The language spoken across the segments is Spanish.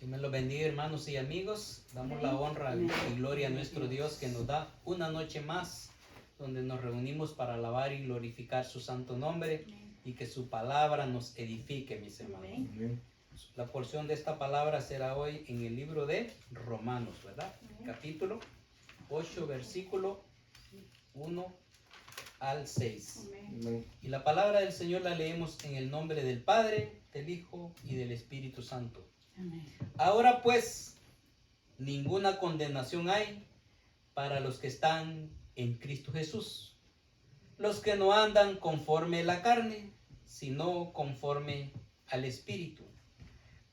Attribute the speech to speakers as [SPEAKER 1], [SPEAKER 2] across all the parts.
[SPEAKER 1] Que me lo bendiga, hermanos y amigos. Damos la honra y gloria a nuestro Dios que nos da una noche más donde nos reunimos para alabar y glorificar su santo nombre y que su palabra nos edifique, mis hermanos. La porción de esta palabra será hoy en el libro de Romanos, ¿verdad? Capítulo 8, versículo 1 al 6. Y la palabra del Señor la leemos en el nombre del Padre, del Hijo y del Espíritu Santo. Ahora pues, ninguna condenación hay para los que están en Cristo Jesús, los que no andan conforme a la carne, sino conforme al Espíritu.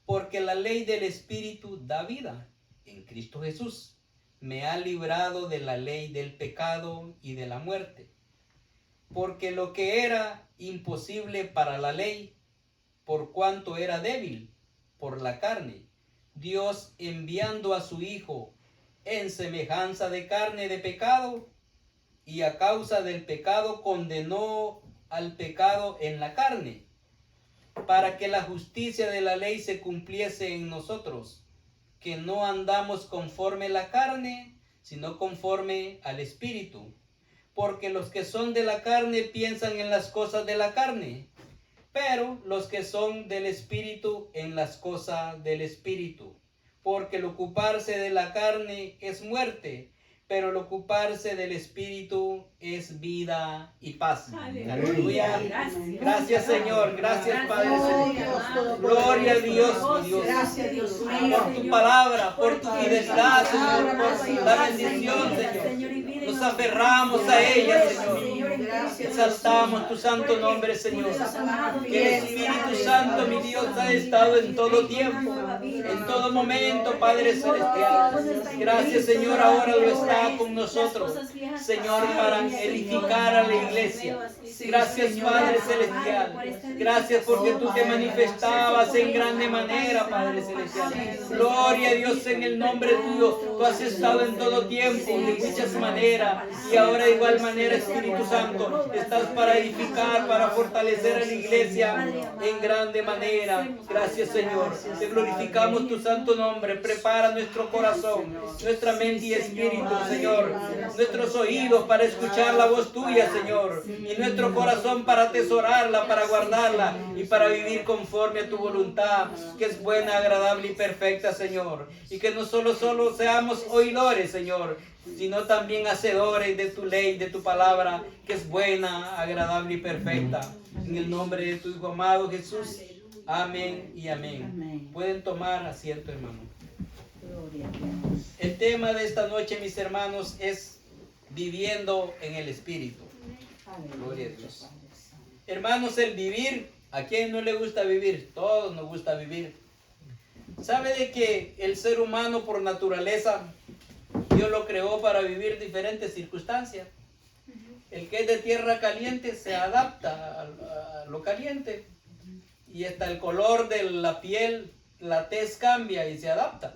[SPEAKER 1] Porque la ley del Espíritu da vida en Cristo Jesús. Me ha librado de la ley del pecado y de la muerte. Porque lo que era imposible para la ley, por cuanto era débil por la carne, Dios enviando a su Hijo en semejanza de carne de pecado, y a causa del pecado condenó al pecado en la carne, para que la justicia de la ley se cumpliese en nosotros, que no andamos conforme a la carne, sino conforme al Espíritu. Porque los que son de la carne piensan en las cosas de la carne, pero los que son del Espíritu en las cosas del Espíritu. Porque el ocuparse de la carne es muerte, pero el ocuparse del Espíritu es vida y paz. Aleluya. Gracias, Señor. Gracias, Padre Celestial. Gloria a Dios, mi Dios.
[SPEAKER 2] Gracias, Dios mío.
[SPEAKER 1] Por tu palabra, por tu fidelidad, Señor, por la bendición, Señor. Nos aferramos a ella, Señor. Exaltamos tu santo nombre, Señor. Que el Espíritu Santo, mi Dios, ha estado en todo tiempo, en todo momento, Padre Celestial. Gracias, Señor, ahora lo está con nosotros, Señor, para edificar a la iglesia. Gracias, Padre Celestial. Gracias porque tú te manifestabas en grande manera, Padre Celestial. Gloria a Dios en el nombre tuyo. Tú has estado en todo tiempo, de muchas maneras. Y ahora de igual manera, Espíritu Santo, estás para edificar, para fortalecer a la iglesia en grande manera. Gracias, Señor. Te glorificamos tu santo nombre. Prepara nuestro corazón, nuestra mente y espíritu, Señor. Nuestros oídos para escuchar la voz tuya, Señor. Y nuestro corazón para atesorarla, para guardarla y para vivir conforme a tu voluntad, que es buena, agradable y perfecta, Señor. Y que no solo seamos oidores, Señor, sino también hacedores de tu ley, de tu palabra, que es buena, agradable y perfecta. En el nombre de tu Hijo amado Jesús. Amén y amén. Pueden tomar asiento, hermano. El tema de esta noche, mis hermanos, es viviendo en el Espíritu. Gloria a Dios. Hermanos, el vivir, ¿a quién no le gusta vivir? Todos nos gusta vivir. ¿Sabe de que el ser humano por naturaleza, Dios lo creó para vivir diferentes circunstancias? El que es de tierra caliente se adapta a lo caliente. Y hasta el color de la piel, la tez cambia y se adapta.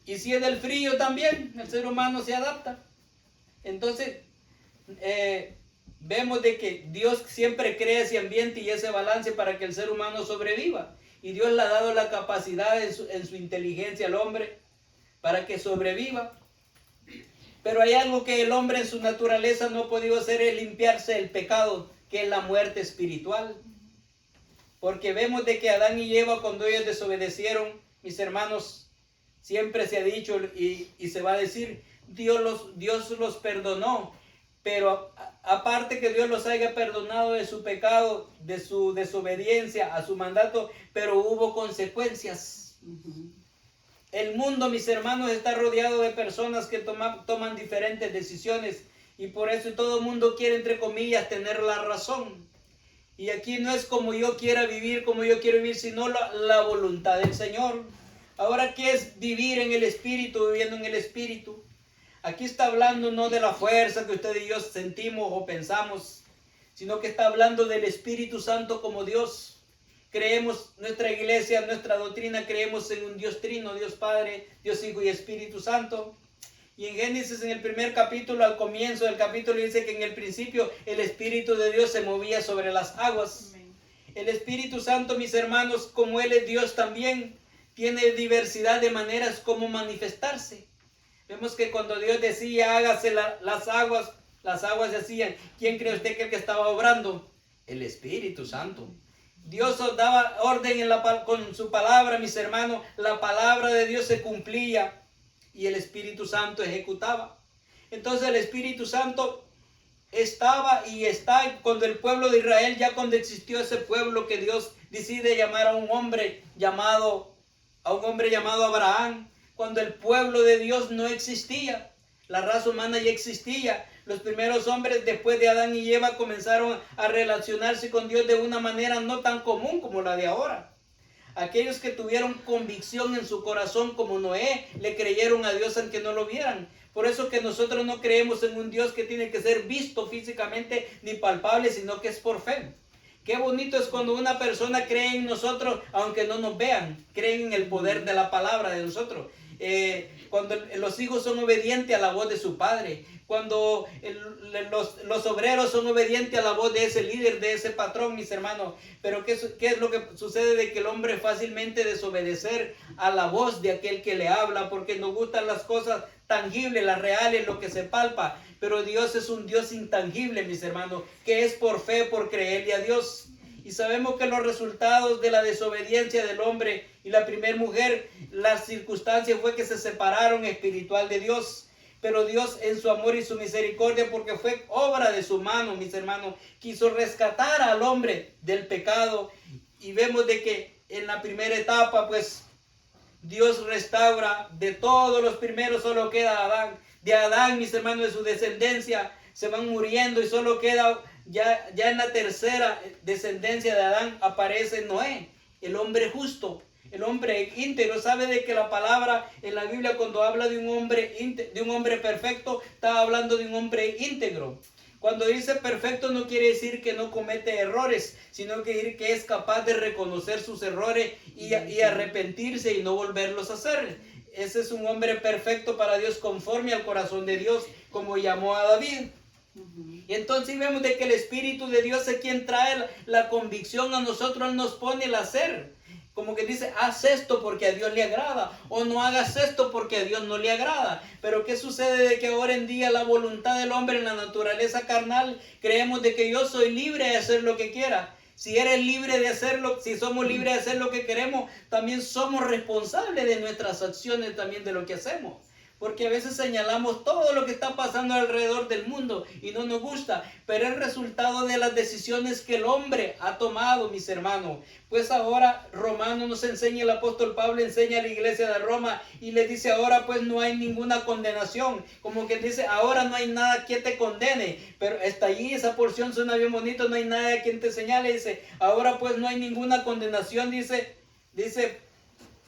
[SPEAKER 1] Y si es del frío también, el ser humano se adapta. Entonces, vemos de que Dios siempre crea ese ambiente y ese balance para que el ser humano sobreviva. Y Dios le ha dado la capacidad en su inteligencia al hombre para que sobreviva. Pero hay algo que el hombre en su naturaleza no ha podido hacer, es limpiarse del pecado, que es la muerte espiritual. Porque vemos de que Adán y Eva, cuando ellos desobedecieron, mis hermanos, siempre se ha dicho y se va a decir, Dios los perdonó. Pero aparte que Dios los haya perdonado de su pecado, de su desobediencia a su mandato, pero hubo consecuencias. El mundo, mis hermanos, está rodeado de personas que toman diferentes decisiones y por eso todo el mundo quiere, entre comillas, tener la razón. Y aquí no es como yo quiera vivir, como yo quiero vivir, sino la voluntad del Señor. Ahora, ¿qué es vivir en el Espíritu, viviendo en el Espíritu? Aquí está hablando no de la fuerza que usted y yo sentimos o pensamos, sino que está hablando del Espíritu Santo como Dios. Creemos, nuestra iglesia, nuestra doctrina, creemos en un Dios trino, Dios Padre, Dios Hijo y Espíritu Santo. Y en Génesis, en el primer capítulo, al comienzo del capítulo, dice que en el principio el Espíritu de Dios se movía sobre las aguas. El Espíritu Santo, mis hermanos, como Él es Dios también, tiene diversidad de maneras como manifestarse. Vemos que cuando Dios decía, hágase las aguas se hacían. ¿Quién cree usted que el que estaba obrando? El Espíritu Santo. Dios os daba orden con su palabra, mis hermanos. La palabra de Dios se cumplía y el Espíritu Santo ejecutaba. Entonces el Espíritu Santo estaba y está cuando el pueblo de Israel, ya cuando existió ese pueblo que Dios decide llamar a un hombre llamado Abraham, cuando el pueblo de Dios no existía, la raza humana ya existía. Los primeros hombres después de Adán y Eva comenzaron a relacionarse con Dios de una manera no tan común como la de ahora. Aquellos que tuvieron convicción en su corazón como Noé, le creyeron a Dios aunque no lo vieran. Por eso que nosotros no creemos en un Dios que tiene que ser visto físicamente ni palpable, sino que es por fe. Qué bonito es cuando una persona cree en nosotros aunque no nos vean, creen en el poder de la palabra de nosotros. Cuando los hijos son obedientes a la voz de su padre, cuando los obreros son obedientes a la voz de ese líder, de ese patrón, mis hermanos. Pero ¿qué es lo que sucede? De que el hombre fácilmente desobedecer a la voz de aquel que le habla, porque nos gustan las cosas tangibles, las reales, lo que se palpa. Pero Dios es un Dios intangible, mis hermanos, que es por fe, por creerle a Dios. Y sabemos que los resultados de la desobediencia del hombre y la primer mujer, la circunstancia fue que se separaron espiritual de Dios. Pero Dios en su amor y su misericordia, porque fue obra de su mano, mis hermanos, quiso rescatar al hombre del pecado. Y vemos de que en la primera etapa, pues, Dios restaura. De todos los primeros solo queda Adán. De Adán, mis hermanos, de su descendencia, se van muriendo y solo queda, ya en la tercera descendencia de Adán aparece Noé, el hombre justo. El hombre íntegro. Sabe de que la palabra en la Biblia, cuando habla de un hombre perfecto, está hablando de un hombre íntegro. Cuando dice perfecto no quiere decir que no comete errores, sino que es capaz de reconocer sus errores y arrepentirse y no volverlos a hacer. Ese es un hombre perfecto para Dios, conforme al corazón de Dios, como llamó a David. Y entonces vemos de que el Espíritu de Dios es quien trae la convicción a nosotros, nos pone el hacer. Como que dice, haz esto porque a Dios le agrada, o no hagas esto porque a Dios no le agrada. Pero ¿qué sucede? De que ahora en día la voluntad del hombre en la naturaleza carnal, creemos de que yo soy libre de hacer lo que quiera. Si eres libre de hacerlo, si somos libres de hacer lo que queremos, también somos responsables de nuestras acciones, también de lo que hacemos. Porque a veces señalamos todo lo que está pasando alrededor del mundo y no nos gusta, pero es resultado de las decisiones que el hombre ha tomado, mis hermanos. Pues ahora Romano nos enseña, el apóstol Pablo enseña a la iglesia de Roma y le dice, ahora pues no hay ninguna condenación. Como que dice, ahora no hay nada que te condene. Pero está allí, esa porción suena bien bonito, no hay nada quien te señale. Dice, ahora pues no hay ninguna condenación, dice,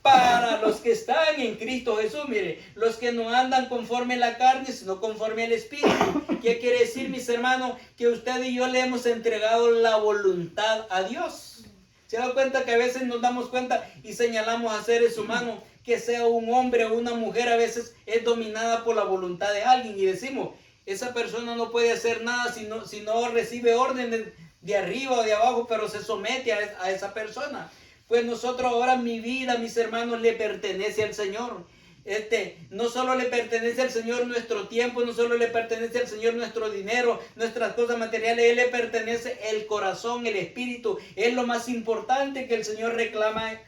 [SPEAKER 1] para los que están en Cristo Jesús. Mire, los que no andan conforme a la carne, sino conforme al Espíritu. ¿Qué quiere decir, mis hermanos? Que usted y yo le hemos entregado la voluntad a Dios. ¿Se da cuenta que a veces nos damos cuenta y señalamos a seres humanos, que sea un hombre o una mujer, a veces es dominada por la voluntad de alguien y decimos, esa persona no puede hacer nada si no recibe órdenes de arriba o de abajo, pero se somete a esa persona? Pues nosotros ahora, mi vida, mis hermanos, le pertenece al Señor. No solo le pertenece al Señor nuestro tiempo, no solo le pertenece al Señor nuestro dinero, nuestras cosas materiales, Él le pertenece el corazón, el espíritu. Es lo más importante que el Señor reclama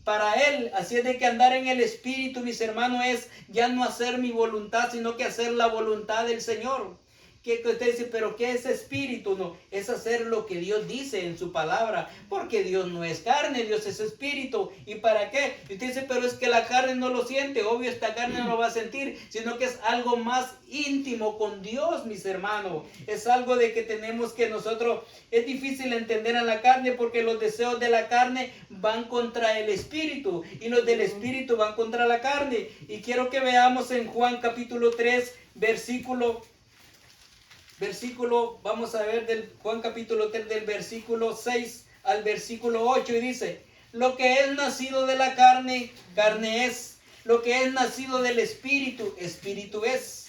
[SPEAKER 1] para Él. Así es de que andar en el espíritu, mis hermanos, es ya no hacer mi voluntad, sino que hacer la voluntad del Señor. Que usted dice, pero ¿qué es espíritu? No, es hacer lo que Dios dice en su palabra, porque Dios no es carne, Dios es espíritu. ¿Y para qué? Y usted dice, pero es que la carne no lo siente. Obvio, esta carne no lo va a sentir, sino que es algo más íntimo con Dios, mis hermanos. Es algo de que tenemos que nosotros, es difícil entender a la carne, porque los deseos de la carne van contra el espíritu, y los del espíritu van contra la carne. Y quiero que veamos en Juan capítulo 3, versículo, vamos a ver del Juan capítulo 3, del versículo 6 al versículo 8, y dice, lo que es nacido de la carne, carne es. Lo que es nacido del espíritu, espíritu es.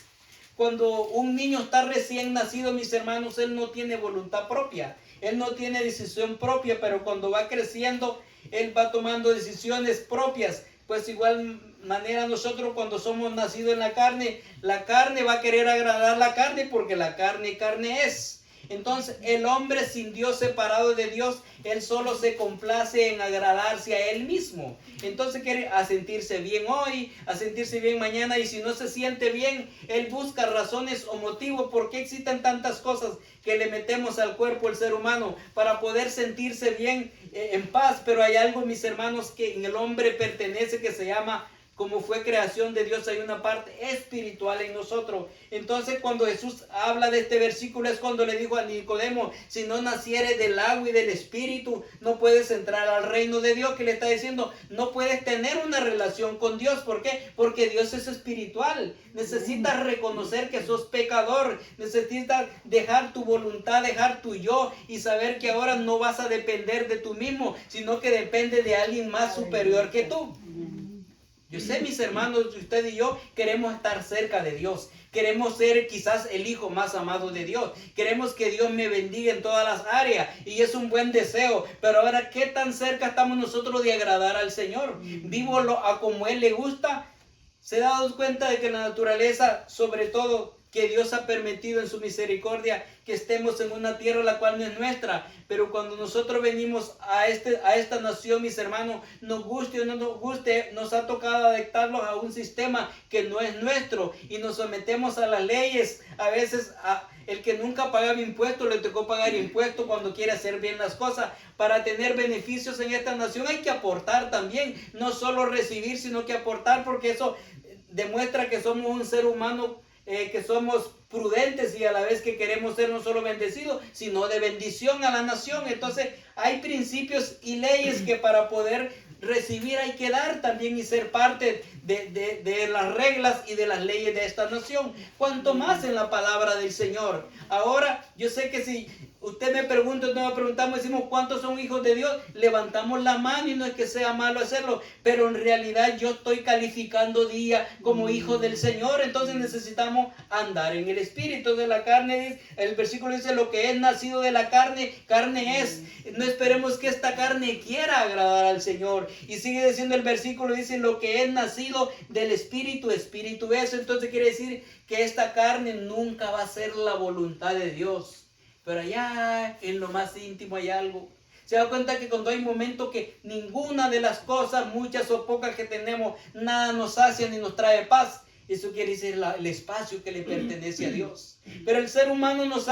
[SPEAKER 1] Cuando un niño está recién nacido, mis hermanos, él no tiene voluntad propia, él no tiene decisión propia, pero cuando va creciendo, él va tomando decisiones propias. pues igual manera nosotros cuando somos nacidos en la carne va a querer agradar la carne porque la carne es. Entonces el hombre sin Dios, separado de Dios, él solo se complace en agradarse a él mismo. Entonces quiere a sentirse bien hoy, a sentirse bien mañana, y si no se siente bien, él busca razones o motivos por qué existen tantas cosas que le metemos al cuerpo el ser humano para poder sentirse bien, en paz. Pero hay algo, mis hermanos, que en el hombre pertenece, que se llama, como fue creación de Dios, hay una parte espiritual en nosotros. Entonces cuando Jesús habla de este versículo es cuando le dijo a Nicodemo, si no nacieres del agua y del espíritu, no puedes entrar al reino de Dios. Que le está diciendo, no puedes tener una relación con Dios. ¿Por qué? Porque Dios es espiritual. Necesitas reconocer que sos pecador. Necesitas dejar tu voluntad, dejar tu yo, y saber que ahora no vas a depender de tú mismo, sino que depende de alguien más superior que tú. Yo sé, mis hermanos, usted y yo queremos estar cerca de Dios. Queremos ser quizás el hijo más amado de Dios. Queremos que Dios me bendiga en todas las áreas. Y es un buen deseo. Pero ahora, ¿qué tan cerca estamos nosotros de agradar al Señor? ¿Vivo a como Él le gusta? ¿Se ha dado cuenta de que la naturaleza, sobre todo, que Dios ha permitido en su misericordia que estemos en una tierra la cual no es nuestra? Pero cuando nosotros venimos a esta nación, mis hermanos, nos guste o no nos guste, nos ha tocado adaptarnos a un sistema que no es nuestro, y nos sometemos a las leyes. A veces el que nunca pagaba impuestos le tocó pagar impuestos cuando quiere hacer bien las cosas. Para tener beneficios en esta nación hay que aportar también, no solo recibir, sino que aportar, porque eso demuestra que somos un ser humano, que somos prudentes, y a la vez que queremos ser no solo bendecidos, sino de bendición a la nación. Entonces hay principios y leyes que para poder recibir hay que dar también, y ser parte de las reglas y de las leyes de esta nación. Cuanto más en la palabra del Señor. Ahora, yo sé que si usted me pregunta, nos preguntamos, decimos ¿cuántos son hijos de Dios? Levantamos la mano, y no es que sea malo hacerlo, pero en realidad yo estoy calificando día como hijo del Señor. Entonces necesitamos andar en el espíritu. De la carne, el versículo dice, lo que es nacido de la carne, carne es. No esperemos que esta carne quiera agradar al Señor. Y sigue diciendo el versículo, dice, lo que es nacido del espíritu, espíritu es. Entonces quiere decir que esta carne nunca va a ser la voluntad de Dios. Pero allá en lo más íntimo hay algo. Se da cuenta que cuando hay momentos que ninguna de las cosas, muchas o pocas que tenemos, nada nos sacia ni nos trae paz. Eso quiere decir el espacio que le pertenece a Dios. Pero el ser humano nos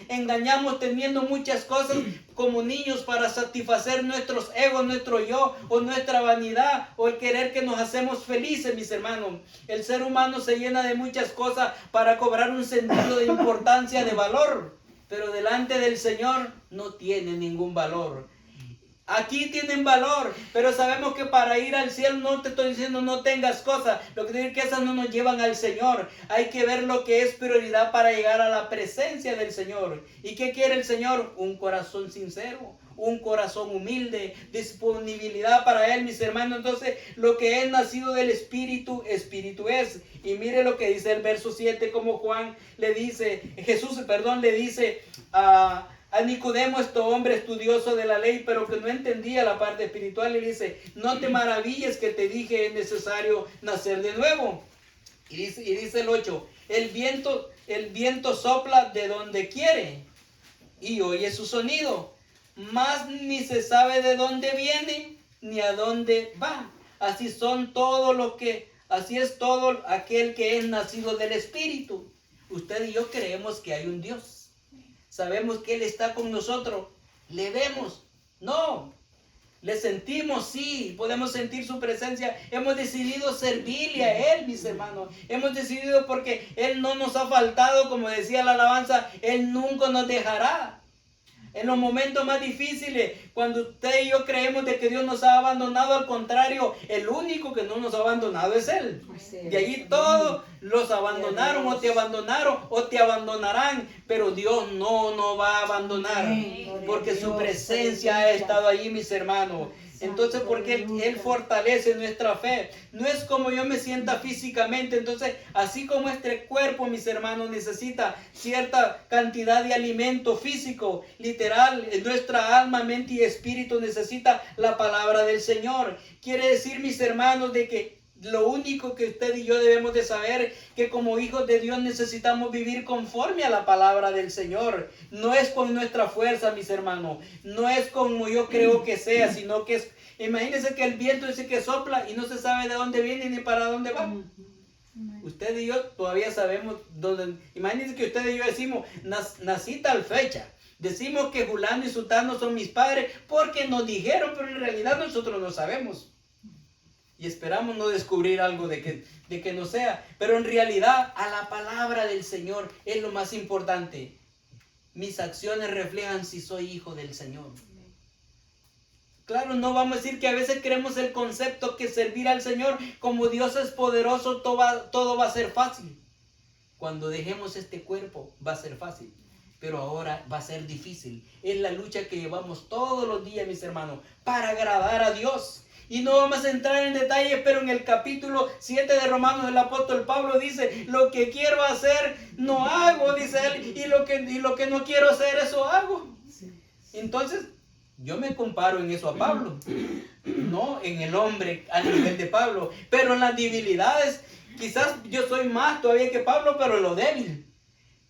[SPEAKER 1] engañamos teniendo muchas cosas como niños para satisfacer nuestros egos, nuestro yo, o nuestra vanidad, o el querer que nos hacemos felices, mis hermanos. El ser humano se llena de muchas cosas para cobrar un sentido de importancia, de valor. Pero delante del Señor no tiene ningún valor. Aquí tienen valor, pero sabemos que para ir al cielo, no te estoy diciendo no tengas cosas, lo que digo es que esas no nos llevan al Señor. Hay que ver lo que es prioridad para llegar a la presencia del Señor. ¿Y qué quiere el Señor? Un corazón sincero, un corazón humilde, disponibilidad para Él, mis hermanos. Entonces, lo que es nacido del Espíritu, Espíritu es. Y mire lo que dice el verso 7, como Jesús le dice a Nicodemo, este hombre estudioso de la ley, pero que no entendía la parte espiritual, y dice, no te maravilles que te dije, es necesario nacer de nuevo. Y dice el 8, el viento sopla de donde quiere y oye su sonido, mas ni se sabe de dónde viene ni a dónde va. Así es todo aquel que es nacido del Espíritu. Usted y yo creemos que hay un Dios. Sabemos que Él está con nosotros. ¿Le vemos? No. ¿Le sentimos? Sí. Podemos sentir su presencia. Hemos decidido servirle a Él, mis hermanos. Hemos decidido porque Él no nos ha faltado, como decía la alabanza, Él nunca nos dejará. En los momentos más difíciles, cuando usted y yo creemos de que Dios nos ha abandonado, al contrario, el único que no nos ha abandonado es Él. De allí todos los abandonaron, o te abandonarán, pero Dios no nos va a abandonar, porque su presencia ha estado allí, mis hermanos. Entonces, porque Él fortalece nuestra fe. No es como yo me sienta físicamente. Entonces, así como este cuerpo, mis hermanos, necesita cierta cantidad de alimento físico, literal, nuestra alma, mente y espíritu necesita la palabra del Señor. Quiere decir, mis hermanos, de que lo único que usted y yo debemos de saber, que como hijos de Dios necesitamos vivir conforme a la palabra del Señor. No es con nuestra fuerza, mis hermanos. No es como yo creo que sea, sino que es... Imagínense que el viento dice que sopla y no se sabe de dónde viene ni para dónde va. Usted y yo todavía sabemos dónde... Imagínense que usted y yo decimos, nací tal fecha. Decimos que Julano y Sutano son mis padres porque nos dijeron, pero en realidad nosotros no sabemos. Y esperamos no descubrir algo de que no sea. Pero en realidad a la palabra del Señor es lo más importante. Mis acciones reflejan si soy hijo del Señor. Claro, no vamos a decir que a veces creemos el concepto que servir al Señor, como Dios es poderoso, todo va a ser fácil. Cuando dejemos este cuerpo va a ser fácil. Pero ahora va a ser difícil. Es la lucha que llevamos todos los días, mis hermanos, para agradar a Dios. Y no vamos a entrar en detalle, pero en el capítulo 7 de Romanos el apóstol Pablo dice, lo que quiero hacer no hago, dice él, y lo que no quiero hacer, eso hago. Entonces, yo me comparo en eso a Pablo, no en el hombre a nivel de Pablo, pero en las debilidades, quizás yo soy más todavía que Pablo, pero en lo débil.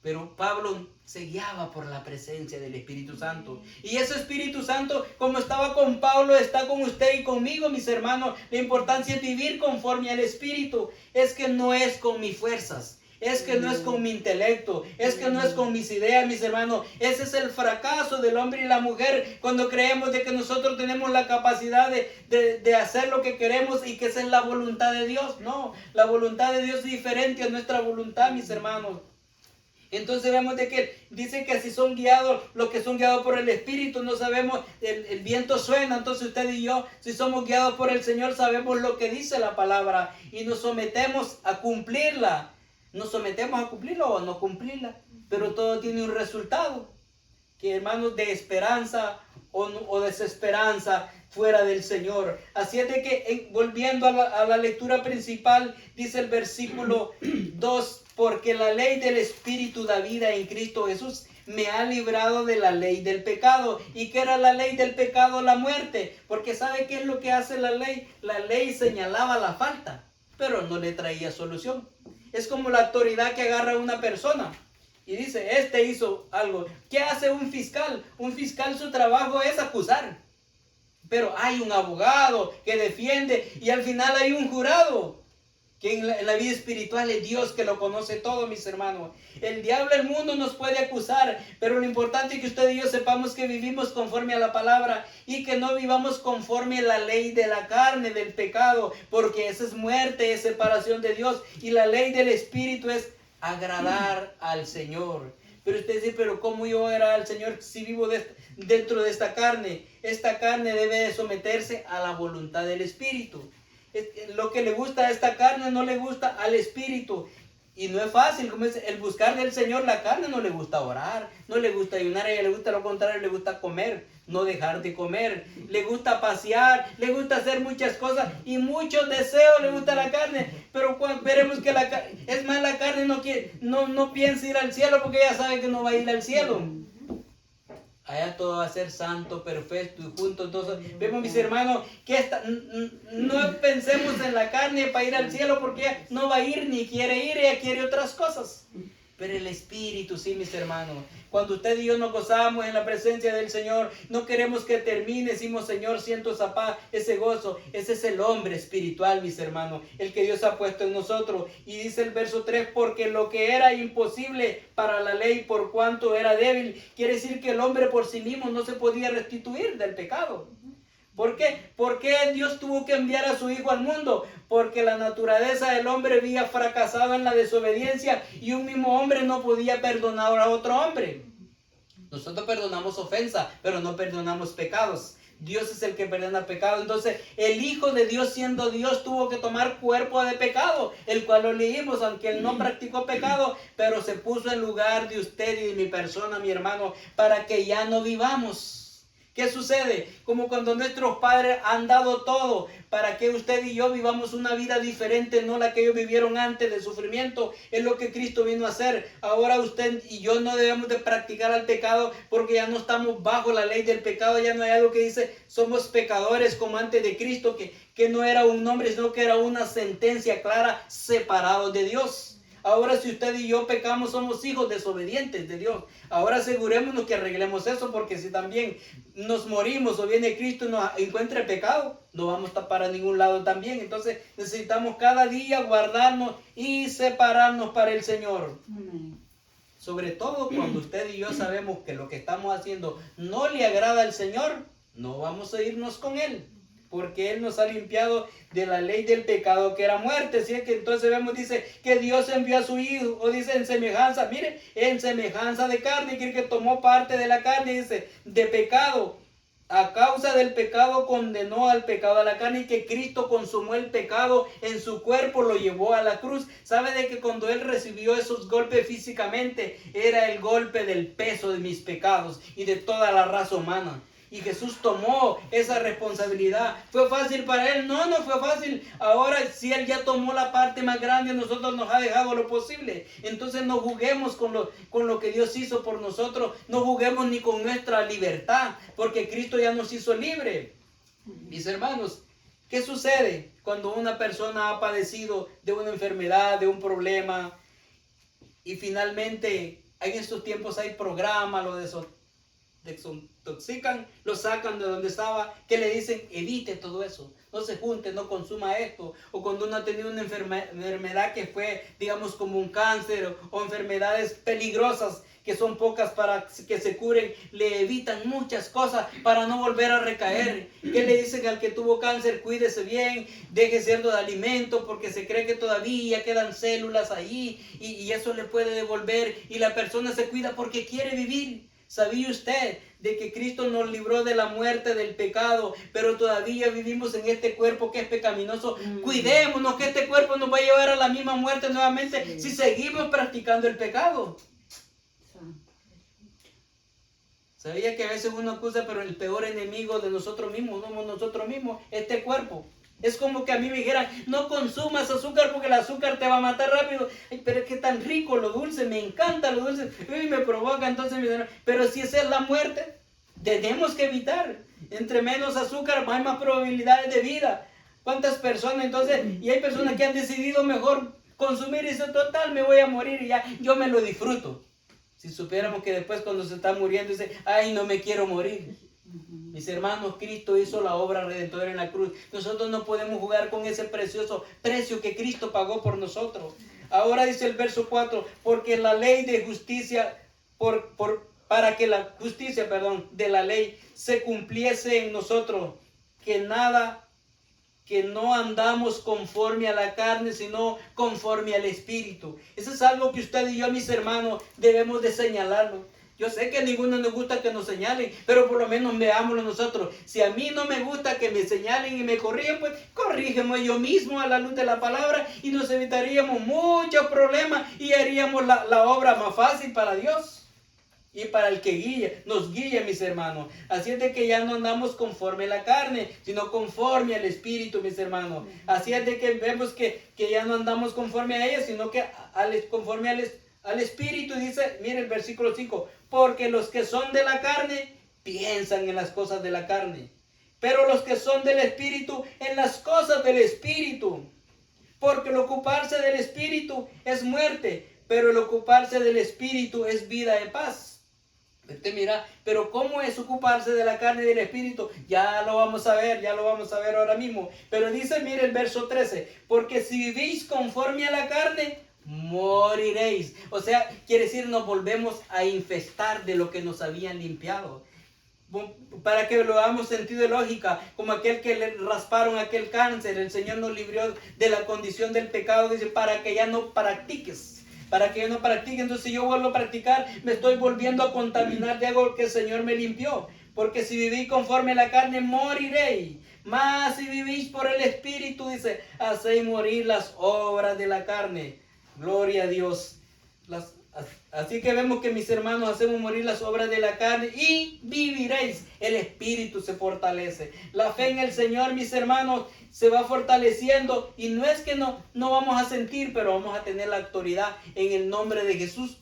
[SPEAKER 1] Pero Pablo se guiaba por la presencia del Espíritu Santo. Y ese Espíritu Santo, como estaba con Pablo, está con usted y conmigo, mis hermanos. La importancia es vivir conforme al Espíritu. Es que no es con mis fuerzas. Es que no es con mi intelecto. Es que no es con mis ideas, mis hermanos. Ese es el fracaso del hombre y la mujer cuando creemos de que nosotros tenemos la capacidad de hacer lo que queremos y que esa es la voluntad de Dios. No, la voluntad de Dios es diferente a nuestra voluntad, mis hermanos. Entonces vemos de que dice que si son guiados, los que son guiados por el Espíritu, no sabemos, el viento suena, entonces usted y yo, si somos guiados por el Señor, sabemos lo que dice la palabra y nos sometemos a cumplirla. Nos sometemos a cumplirla o a no cumplirla, pero todo tiene un resultado, que hermanos, de esperanza o desesperanza fuera del Señor. Así es de que, volviendo a la lectura principal, dice el versículo 2, porque la ley del Espíritu da vida en Cristo Jesús me ha librado de la ley del pecado. ¿Y qué era la ley del pecado? La muerte. Porque ¿sabe qué es lo que hace la ley? La ley señalaba la falta, pero no le traía solución. Es como la autoridad que agarra a una persona y dice, este hizo algo. ¿Qué hace un fiscal? Un fiscal, su trabajo es acusar. Pero hay un abogado que defiende y al final hay un jurado. Que en la vida espiritual es Dios que lo conoce todo, mis hermanos. El diablo, el mundo nos puede acusar, pero lo importante es que usted y yo sepamos que vivimos conforme a la palabra y que no vivamos conforme a la ley de la carne, del pecado, porque esa es muerte, es separación de Dios, y la ley del Espíritu es agradar al Señor. Pero usted dice, pero ¿cómo yo agradar al Señor si vivo dentro de esta carne? Esta carne debe de someterse a la voluntad del Espíritu. Lo que le gusta a esta carne no le gusta al Espíritu. Y no es fácil, como es el buscar del Señor. La carne no le gusta orar, no le gusta ayunar, a ella le gusta lo contrario, le gusta comer, no dejar de comer, le gusta pasear, le gusta hacer muchas cosas y muchos deseos le gusta a la carne. Pero veremos que la carne no piensa ir al cielo porque ella sabe que no va a ir al cielo. Allá todo va a ser santo, perfecto y junto. Entonces, vemos, mis hermanos, que no pensemos en la carne para ir al cielo porque ella no va a ir ni quiere ir, ella quiere otras cosas. Pero el Espíritu, sí, mis hermanos. Cuando usted y yo nos gozamos en la presencia del Señor, no queremos que termine. Decimos, Señor, siento esa paz, ese gozo. Ese es el hombre espiritual, mis hermanos, el que Dios ha puesto en nosotros. Y dice el verso 3, porque lo que era imposible para la ley, por cuanto era débil, quiere decir que el hombre por sí mismo no se podía restituir del pecado. ¿Por qué? ¿Por qué Dios tuvo que enviar a su Hijo al mundo? Porque la naturaleza del hombre había fracasado en la desobediencia y un mismo hombre no podía perdonar a otro hombre. Nosotros perdonamos ofensa, pero no perdonamos pecados. Dios es el que perdona pecado. Entonces, el Hijo de Dios, siendo Dios, tuvo que tomar cuerpo de pecado, el cual lo leímos, aunque Él no practicó pecado, pero se puso en lugar de usted y de mi persona, mi hermano, para que ya no vivamos. ¿Qué sucede? Como cuando nuestros padres han dado todo para que usted y yo vivamos una vida diferente, no la que ellos vivieron antes de sufrimiento. Es lo que Cristo vino a hacer. Ahora usted y yo no debemos de practicar el pecado porque ya no estamos bajo la ley del pecado. Ya no hay algo que dice somos pecadores como antes de Cristo, que no era un nombre, sino que era una sentencia clara, separados de Dios. Ahora si usted y yo pecamos, somos hijos desobedientes de Dios. Ahora asegurémonos que arreglemos eso, porque si también nos morimos o viene Cristo y nos encuentra pecado, no vamos a para ningún lado también. Entonces necesitamos cada día guardarnos y separarnos para el Señor. Amén. Sobre todo cuando usted y yo sabemos que lo que estamos haciendo no le agrada al Señor, no vamos a irnos con Él, porque Él nos ha limpiado de la ley del pecado que era muerte. Así es que entonces vemos, dice que Dios envió a su Hijo, o dice en semejanza, mire, en semejanza de carne, que tomó parte de la carne, dice, de pecado. A causa del pecado condenó al pecado a la carne, y que Cristo consumó el pecado en su cuerpo, lo llevó a la cruz. ¿Sabe de que cuando Él recibió esos golpes físicamente, era el golpe del peso de mis pecados y de toda la raza humana? Y Jesús tomó esa responsabilidad. ¿Fue fácil para Él? No, no fue fácil. Ahora, si Él ya tomó la parte más grande, a nosotros nos ha dejado lo posible. Entonces no juguemos con lo que Dios hizo por nosotros. No juguemos ni con nuestra libertad, porque Cristo ya nos hizo libre. Mis hermanos, ¿qué sucede cuando una persona ha padecido de una enfermedad, de un problema? Y finalmente, en estos tiempos hay programas, lo desintoxican, lo sacan de donde estaba, que le dicen evite todo eso, no se junte, no consuma esto. O cuando uno ha tenido una enfermedad que fue, digamos, como un cáncer o enfermedades peligrosas que son pocas para que se curen, le evitan muchas cosas para no volver a recaer. ¿Qué le dicen al que tuvo cáncer? Cuídese bien, deje cierto de alimento, porque se cree que todavía quedan células ahí y eso le puede devolver, y la persona se cuida porque quiere vivir. ¿Sabía usted de que Cristo nos libró de la muerte, del pecado, pero todavía vivimos en este cuerpo que es pecaminoso? Cuidémonos, que este cuerpo nos va a llevar a la misma muerte nuevamente si seguimos practicando el pecado. ¿Sabía que a veces uno acusa, pero el peor enemigo de nosotros mismos somos nosotros mismos, este cuerpo? Es como que a mí me dijeran, no consumas azúcar porque el azúcar te va a matar rápido. Ay, pero es que tan rico lo dulce, me encanta lo dulce. Y me provoca, entonces me dicen, pero si esa es la muerte, tenemos que evitar. Entre menos azúcar, hay más probabilidades de vida. ¿Cuántas personas entonces? Y hay personas que han decidido mejor consumir y dicen, total, me voy a morir y ya, yo me lo disfruto. Si supiéramos que después cuando se está muriendo dice, ay, no me quiero morir. Mis hermanos, Cristo hizo la obra redentora en la cruz. Nosotros no podemos jugar con ese precioso precio que Cristo pagó por nosotros. Ahora dice el verso 4, porque la ley de justicia, para que la justicia, de la ley se cumpliese en nosotros, que no andamos conforme a la carne, sino conforme al Espíritu. Eso es algo que usted y yo, mis hermanos, debemos de señalarlo. Yo sé que a ninguno nos gusta que nos señalen, pero por lo menos veámoslo nosotros. Si a mí no me gusta que me señalen y me corrijan, pues corrígeme yo mismo a la luz de la palabra y nos evitaríamos muchos problemas y haríamos la obra más fácil para Dios y para el que nos guía, mis hermanos. Así es de que ya no andamos conforme a la carne, sino conforme al Espíritu, mis hermanos. Así es de que vemos que ya no andamos conforme a ella, sino que conforme al Espíritu. Dice, mire el versículo 5, porque los que son de la carne piensan en las cosas de la carne, pero los que son del Espíritu en las cosas del Espíritu. Porque el ocuparse del Espíritu es muerte, pero el ocuparse del Espíritu es vida y paz. Usted mira, pero ¿cómo es ocuparse de la carne y del Espíritu? Ya lo vamos a ver ahora mismo. Pero dice, mire el verso 13, porque si vivís conforme a la carne, moriréis. O sea, quiere decir, nos volvemos a infestar de lo que nos habían limpiado. Para que lo hagamos sentido de lógica, como aquel que le rasparon aquel cáncer, el Señor nos libró de la condición del pecado, dice, para que ya no practiques. Para que yo no practique. Entonces si yo vuelvo a practicar, me estoy volviendo a contaminar de algo que el Señor me limpió. Porque si vivís conforme a la carne, moriréis. Mas si vivís por el Espíritu, dice, hacéis morir las obras de la carne. Gloria a Dios. Así que vemos que, mis hermanos, hacemos morir las obras de la carne y viviréis. El espíritu se fortalece. La fe en el Señor, mis hermanos, se va fortaleciendo, y no es que no vamos a sentir, pero vamos a tener la autoridad en el nombre de Jesús.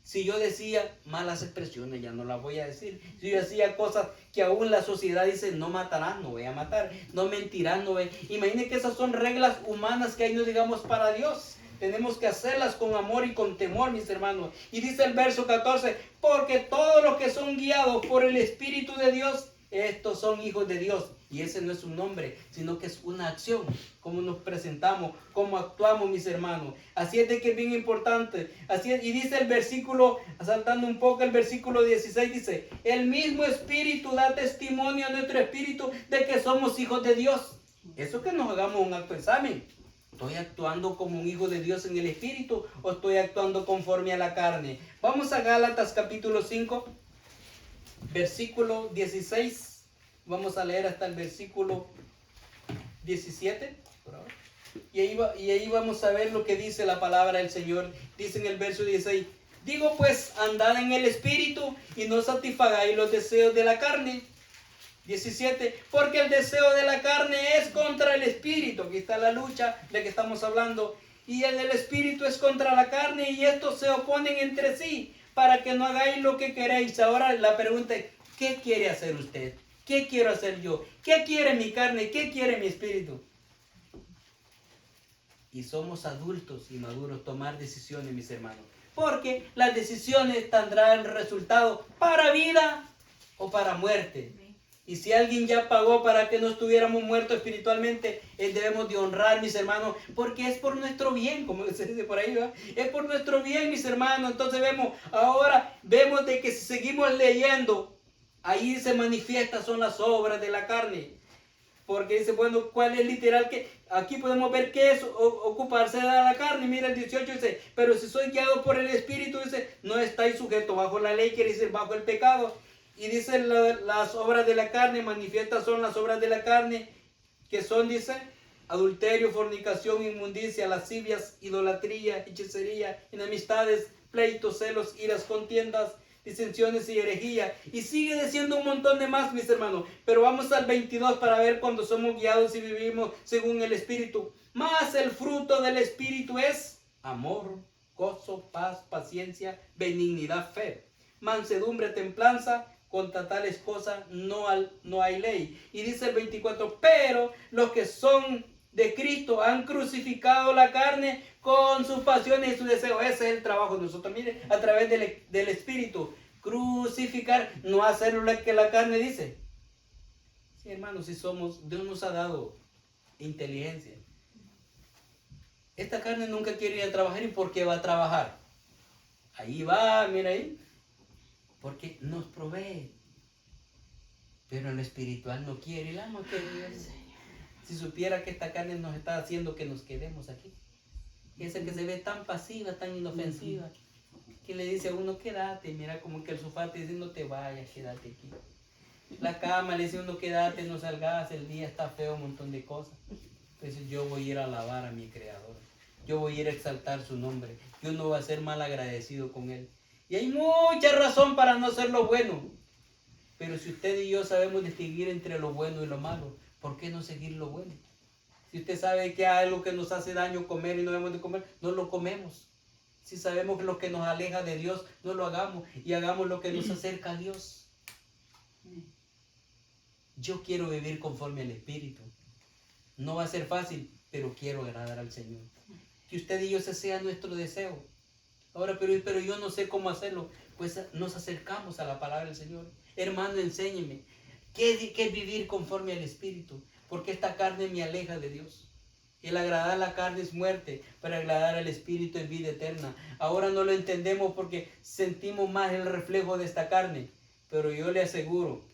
[SPEAKER 1] Si yo decía malas expresiones, ya no las voy a decir. Si yo decía cosas que aún la sociedad dice, no matarás, no voy a matar, no mentirás, no voy. Imaginen que esas son reglas humanas que hay, no digamos, para Dios. Tenemos que hacerlas con amor y con temor, mis hermanos. Y dice el verso 14, porque todos los que son guiados por el Espíritu de Dios, estos son hijos de Dios. Y ese no es un nombre, sino que es una acción. Cómo nos presentamos, cómo actuamos, mis hermanos. Así es de que es bien importante. Así es, y dice el versículo, saltando un poco el versículo 16, dice, el mismo Espíritu da testimonio a nuestro espíritu de que somos hijos de Dios. Eso que nos hagamos un autoexamen. ¿Estoy actuando como un hijo de Dios en el Espíritu o estoy actuando conforme a la carne? Vamos a Gálatas capítulo 5, versículo 16. Vamos a leer hasta el versículo 17. Y ahí vamos a ver lo que dice la palabra del Señor. Dice en el verso 16. Digo pues, andad en el Espíritu y no satisfagáis los deseos de la carne. 17, porque el deseo de la carne es contra el Espíritu. Aquí está la lucha de que estamos hablando. Y el del Espíritu es contra la carne, y estos se oponen entre sí para que no hagáis lo que queréis. Ahora la pregunta es, ¿qué quiere hacer usted? ¿Qué quiero hacer yo? ¿Qué quiere mi carne? ¿Qué quiere mi espíritu? Y somos adultos y maduros tomar decisiones, mis hermanos. Porque las decisiones tendrán el resultado para vida o para muerte. Y si alguien ya pagó para que no estuviéramos muertos espiritualmente, debemos de honrar, mis hermanos, porque es por nuestro bien, como se dice por ahí, ¿verdad? Es por nuestro bien, mis hermanos. Entonces ahora vemos de que si seguimos leyendo, ahí se manifiestan son las obras de la carne. Porque dice, bueno, ¿cuál es literal? Que aquí podemos ver qué es ocuparse de la carne. Mira el 18 dice, pero si soy guiado por el Espíritu, dice, no estáis sujetos bajo la ley, quiere decir bajo el pecado. Y dice las obras de la carne, manifiestas son las obras de la carne, que son, dice, adulterio, fornicación, inmundicia, lascivias, idolatría, hechicería, enemistades, pleitos, celos, iras, contiendas, disensiones y herejía. Y sigue diciendo un montón de más, mis hermanos. Pero vamos al 22 para ver cuando somos guiados y vivimos según el Espíritu. Más el fruto del Espíritu es amor, gozo, paz, paciencia, benignidad, fe, mansedumbre, templanza. Contra tales cosas no hay ley. Y dice el 24, pero los que son de Cristo han crucificado la carne con sus pasiones y sus deseos. Ese es el trabajo de nosotros, mire, a través del Espíritu. Crucificar, no hacer lo que la carne dice. Sí, hermanos, si Dios nos ha dado inteligencia. Esta carne nunca quiere ir a trabajar. ¿Y por qué va a trabajar? Ahí va, mira ahí. Porque nos provee. Pero en lo espiritual no quiere. El alma quiere. Si supiera que esta carne nos está haciendo que nos quedemos aquí. Esa que se ve tan pasiva, tan inofensiva, que le dice a uno, quédate. Mira como que el sofá te dice, no te vayas, quédate aquí. La cama le dice a uno, quédate, no salgas, el día está feo, un montón de cosas. Entonces yo voy a ir a alabar a mi Creador. Yo voy a ir a exaltar su nombre. Yo no voy a ser mal agradecido con Él. Y hay mucha razón para no hacer lo bueno. Pero si usted y yo sabemos distinguir entre lo bueno y lo malo, ¿por qué no seguir lo bueno? Si usted sabe que hay algo que nos hace daño comer y no debemos de comer, no lo comemos. Si sabemos que lo que nos aleja de Dios, no lo hagamos. Y hagamos lo que nos acerca a Dios. Yo quiero vivir conforme al Espíritu. No va a ser fácil, pero quiero agradar al Señor. Que usted y yo ese sea nuestro deseo. Ahora, pero yo no sé cómo hacerlo. Pues nos acercamos a la palabra del Señor. Hermano, enséñeme. ¿Qué es vivir conforme al Espíritu? Porque esta carne me aleja de Dios. El agradar a la carne es muerte, pero agradar al Espíritu es vida eterna. Ahora no lo entendemos porque sentimos más el reflejo de esta carne. Pero yo le aseguro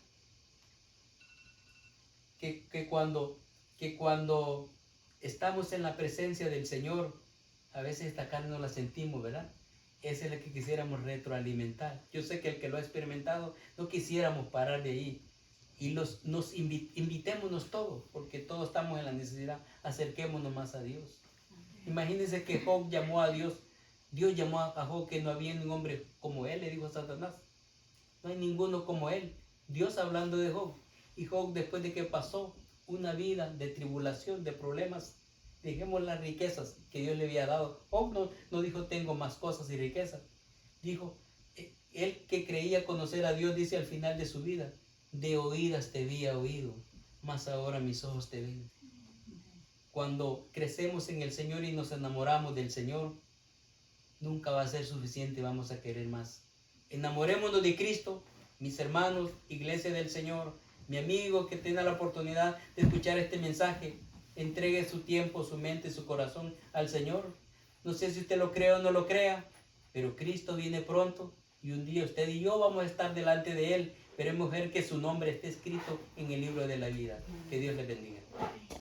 [SPEAKER 1] que cuando estamos en la presencia del Señor, a veces esta carne no la sentimos, ¿verdad? Esa es la que quisiéramos retroalimentar. Yo sé que el que lo ha experimentado, no quisiéramos parar de ahí. Y invitémonos todos, porque todos estamos en la necesidad. Acerquémonos más a Dios. Imagínense que Job llamó a Dios Dios llamó a Job que no había ningún hombre como él, le dijo a Satanás. No hay ninguno como él. Dios hablando de Job. Y Job, después de que pasó una vida de tribulación, de problemas, dejemos las riquezas que Dios le había dado. Job no dijo tengo más cosas y riquezas. Dijo, él que creía conocer a Dios, dice al final de su vida, de oídas te había oído, mas ahora mis ojos te ven. Cuando crecemos en el Señor y nos enamoramos del Señor, nunca va a ser suficiente, vamos a querer más. Enamorémonos de Cristo, mis hermanos, iglesia del Señor, mi amigo que tenga la oportunidad de escuchar este mensaje, entregue su tiempo, su mente, su corazón al Señor. No sé si usted lo cree o no lo crea, pero Cristo viene pronto y un día usted y yo vamos a estar delante de Él. Queremos ver que su nombre esté escrito en el libro de la vida. Que Dios le bendiga.